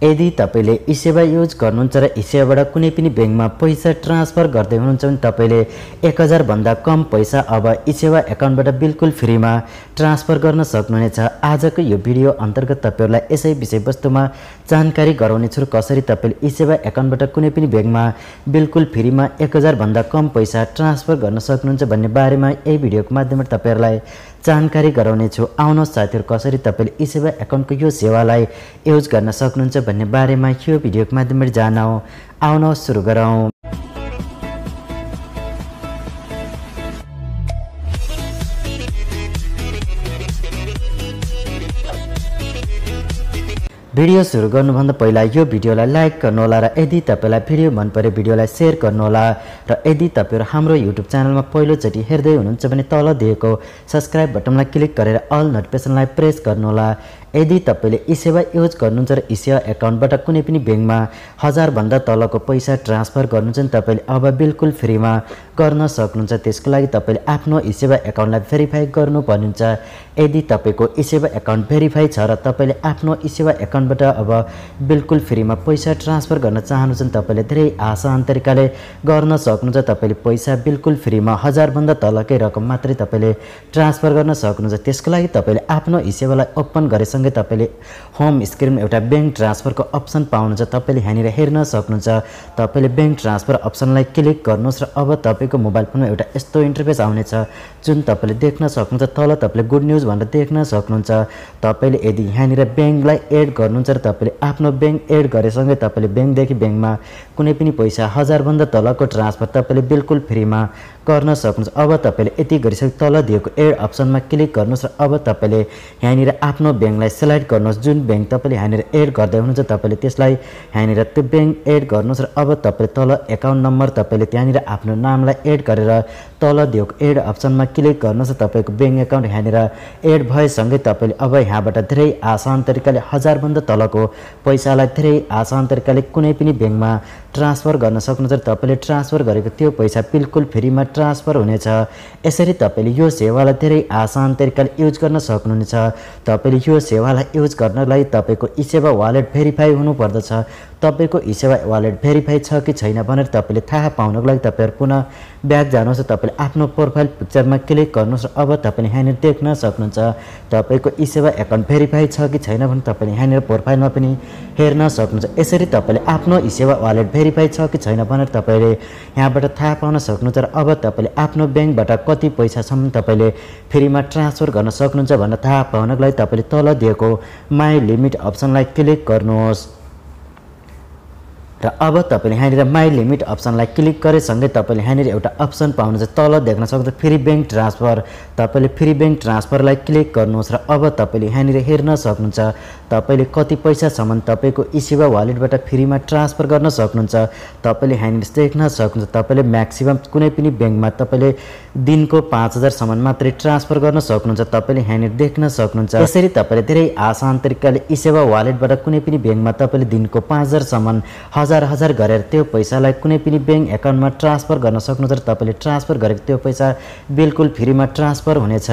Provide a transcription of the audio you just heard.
यदि तपाईले eSewa use गर्नुहुन्छ र eSewaबाट कुनै पनि बैंकमा पैसा ट्रान्सफर गर्दै हुनुहुन्छ भने तपाईले 1000 भन्दा कम पैसा अब eSewa एकाउन्टबाट बिल्कुल फ्रीमा ट्रान्सफर गर्न सक्नुहुनेछ। आजको यो भिडियो अन्तर्गत तपाईहरुलाई यसै विषयवस्तुमा जानकारी गराउने छु कसरी तपाईले eSewa एकाउन्टबाट कुनै पनि बैंकमा बिल्कुल फ्रीमा 1000 भन्दा कम पैसा ट्रान्सफर गर्न सक्नुहुन्छ भन्ने बारेमा यही भिडियोको माध्यमबाट तपाईहरुलाई जानकारी गराउने छु। आउनुहोस् साथीहरु कसरी तपाईले eSewa एकाउन्टको यो सेवालाई युज गर्न सक्नुहुन्छ भन्ने बारेमा यो भिडियोको माध्यमबाट जानौं। आउनुहोस् सुरु गरौं। भिडियो सुरु गर्नुभन्दा पहिला यो भिडियोलाई लाइक गर्नुहोला र यदि तपाईलाई भिडियो मन परे भिडियोलाई शेयर गर्नुहोला र यदि तपाईहरु हाम्रो YouTube च्यानलमा पहिलोचोटी हेर्दै हुनुहुन्छ भने तल दिएको सब्स्क्राइब बटनलाई क्लिक गरेर अल नोटिफिकेसनलाई प्रेस गर्नुहोला। यदि तपाईले eSewa युज गर्नुहुन्छ र eSewa एकाउन्टबाट कुनै पनि बैंकमा 1000 भन्दा तलको पैसा ट्रान्सफर गर्नुहुन्छ भने तपाईले अब बिल्कुल फ्रीमा गर्न सक्नुहुन्छ। त्यसको लागि तपाईले आफ्नो eSewa एकाउन्टलाई भेरिफाई गर्नुपर्ने हुन्छ। यदि तपाईको eSewa एकाउन्ट भेरिफाई छ र तपाईले आफ्नो eSewa एकाउन्टबाट अब बिल्कुल फ्रीमा पैसा ट्रान्सफर गर्न चाहनुहुन्छ भने तपाईले धेरै आसान तरिकाले गर्न सक्नुहुन्छ। तपाईले पैसा बिल्कुल फ्रीमा 1000 भन्दा तलकै रकम मात्रै तपाईले ट्रान्सफर गर्न सक्नुहुन्छ। त्यसको लागि तपाईले आफ्नो eSewaलाई ओपन गरेसँगै तपाईले होम स्क्रिनमा एउटा बैंक ट्रान्सफरको अप्सन पाउनुहुन्छ। तपाईले यहाँनिर हेर्न सक्नुहुन्छ। तपाईले बैंक ट्रान्सफर अप्सनलाई क्लिक गर्नुस् र अब तपाईको मोबाइल फोनमा एउटा यस्तो इन्टरफेस आउनेछ जुन तपाईले देख्न सक्नुहुन्छ। तल तपाईले गुड न्यूज भनेर देख्न सक्नुहुन्छ। तपाईले यदि यहाँनिर बैंकलाई एड गर्नुहुन्छ र तपाईले आफ्नो बैंक एड गरेसँगै तपाईले बैंकदेखि बैंकमा कुनै पनि पैसा 1000 भन्दा तलको ट्रान्सफर तपाईले बिल्कुल फ्रीमा गर्न सक्नुहुन्छ। अब तपाईले यति गरिसके तल दिएको एड अप्सनमा क्लिक गर्नुस् र अब तपाईले यहाँनिर आफ्नो बैंकलाई सेलेक्ट गर्नुस्। जुन बैंक तपाईले यहाँनिर एड गर्दै हुनुहुन्छ तपाईले त्यसलाई यहाँनिर त्यो बैंक एड गर्नुस् र अब तपाईले तल एकाउन्ट नम्बर तपाईले त्यहाँनिर आफ्नो नामलाई एड गरेर तल दिएको एड अप्सनमा क्लिक गर्नुस् र तपाईको बैंक एकाउन्ट यहाँनिर एड भएसँगै तपाईले अब यहाँबाट धेरै आसान तरिकाले 1000 भन्दा तलको पैसालाई धेरै आसान तरिकाले कुनै पनि बैंकमा ट्रान्सफर गर्न सक्नुहुन्छ। तपाईले ट्रान्सफर गरेको त्यो पैसा बिल्कुल फ्रीमा ट्रान्सफर हुनेछ। यसरी तपाईले यो सेवालाई धेरै आसान तरिकाले युज गर्न सक्नुहुनेछ। तपाईले यो सेवालाई युज गर्नलाई तपाईको eSewa वालेट भेरिफाई हुनुपर्दछ। तपाईको eSewa वालेट भेरिफाई छ कि छैन भनेर तपाईले थाहा पाउनको लागि तपाईहरु पुनः ब्याक जानुहोस्। तपाईले आफ्नो प्रोफाइल पिक्चरमा क्लिक गर्नुस् र अब तपाईले यहाँनिर देख्न सक्नुहुन्छ तपाईको eSewa एकाउन्ट भेरिफाई छ कि छैन भने तपाईले यहाँनिर प्रोफाइलमा पनि हेर्न सक्नुहुन्छ। यसरी तपाईले आफ्नो eSewa वालेट भेरिफाई छ कि छैन भनेर तपाईले यहाँबाट थाहा पाउन सक्नुहुन्छ र अब तपाईले आफ्नो बैंकबाट कति पैसासम्म तपाईले फ्रीमा ट्रान्सफर गर्न सक्नुहुन्छ भनेर थाहा पाउनको लागि तपाईले तल दिएको माई लिमिट अप्सनलाई क्लिक गर्नुहोस् र अब तपाईले यहाँनिर माई लिमिट अप्सनलाई क्लिक गरेसँगै तपाईले यहाँनिर एउटा अप्सन पाउनुहुन्छ। तल देख्न सक्नुहुन्छ फ्री बैंक ट्रान्सफर। तपाईले फ्री बैंक ट्रान्सफरलाई क्लिक गर्नुहोस् र अब तपाईले यहाँनिर हेर्न सक्नुहुन्छ तपाईले कति पैसासम्म तपाईको eSewa वालेटबाट फ्रीमा ट्रान्सफर गर्न सक्नुहुन्छ। तपाईले यहाँनिर देख्न सक्नुहुन्छ तपाईले म्याक्सिमम कुनै पनि बैंकमा तपाईले दिनको 5000 सम्म मात्रै ट्रान्सफर गर्न सक्नुहुन्छ। तपाईले यहाँनिर देख्न सक्नुहुन्छ। यसरी तपाईले धेरै आसान तरिकाले eSewa वालेटबाट कुनै पनि बैंकमा तपाईले दिनको 5000 सम्म हजार गरेर त्यो पैसालाई कुनै पनि बैंक एकाउन्टमा ट्रान्सफर गर्न सक्नुहुन्छ र तपाईले ट्रान्सफर गरेको त्यो पैसा बिल्कुल फ्रीमा ट्रान्सफर हुनेछ।